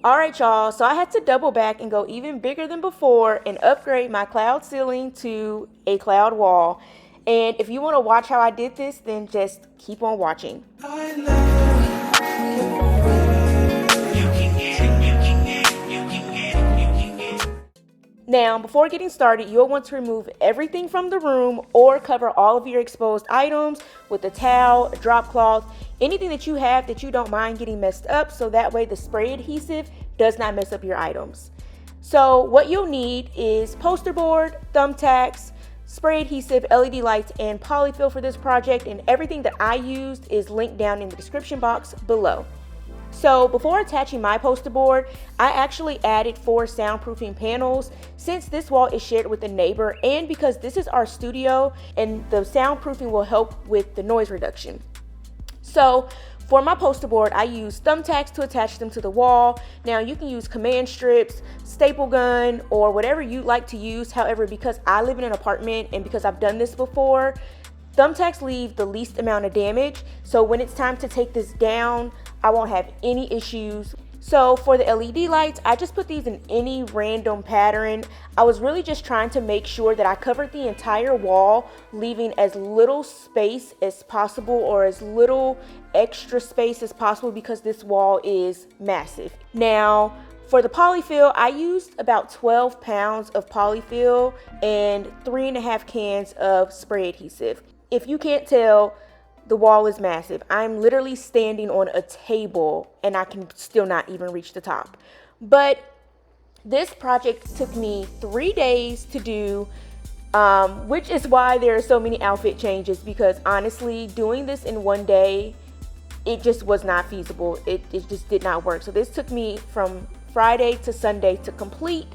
Alright y'all, so I had to double back and go even bigger than before and upgrade my cloud ceiling to a cloud wall. And if you want to watch how I did this, then just keep on watching. Now, before getting started, you'll want to remove everything from the room or cover all of your exposed items with a towel, a drop cloth, anything that you have that you don't mind getting messed up, so that way the spray adhesive does not mess up your items. So what you'll need is poster board, thumbtacks, spray adhesive, LED lights, and polyfill for this project, and everything that I used is linked down in the description box below. So before attaching my poster board, I actually added 4 soundproofing panels since this wall is shared with a neighbor and because this is our studio and the soundproofing will help with the noise reduction. So for my poster board, I use thumbtacks to attach them to the wall. Now you can use command strips, staple gun, or whatever you like to use. However, because I live in an apartment and because I've done this before, thumbtacks leave the least amount of damage. So when it's time to take this down, I won't have any issues. So for the LED lights, I just put these in any random pattern. I was really just trying to make sure that I covered the entire wall, leaving as little space as possible or as little extra space as possible because this wall is massive. Now, for the polyfill, I used about 12 pounds of polyfill and 3.5 cans of spray adhesive. If you can't tell, the wall is massive. I'm literally standing on a table and I can still not even reach the top. But this project took me 3 days to do, which is why there are so many outfit changes, because honestly, doing this in 1 day, it just was not feasible. It just did not work. So this took me from Friday to Sunday to complete.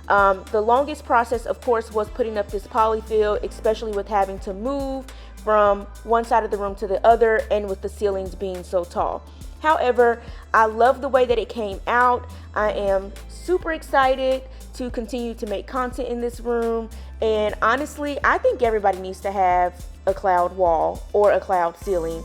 The longest process, of course, was putting up this polyfill, especially with having to move from one side of the room to the other and with the ceilings being so tall. However, I love the way that it came out. I am super excited to continue to make content in this room. And honestly, I think everybody needs to have a cloud wall or a cloud ceiling.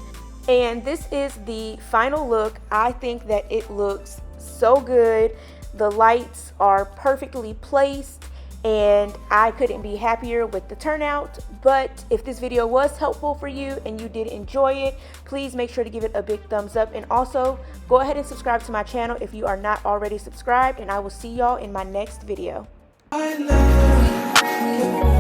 And this is the final look. I think that it looks so good. The lights are perfectly placed and I couldn't be happier with the turnout. But if this video was helpful for you and you did enjoy it, please make sure to give it a big thumbs up, and also go ahead and subscribe to my channel if you are not already subscribed, and I will see y'all in my next video. I love you.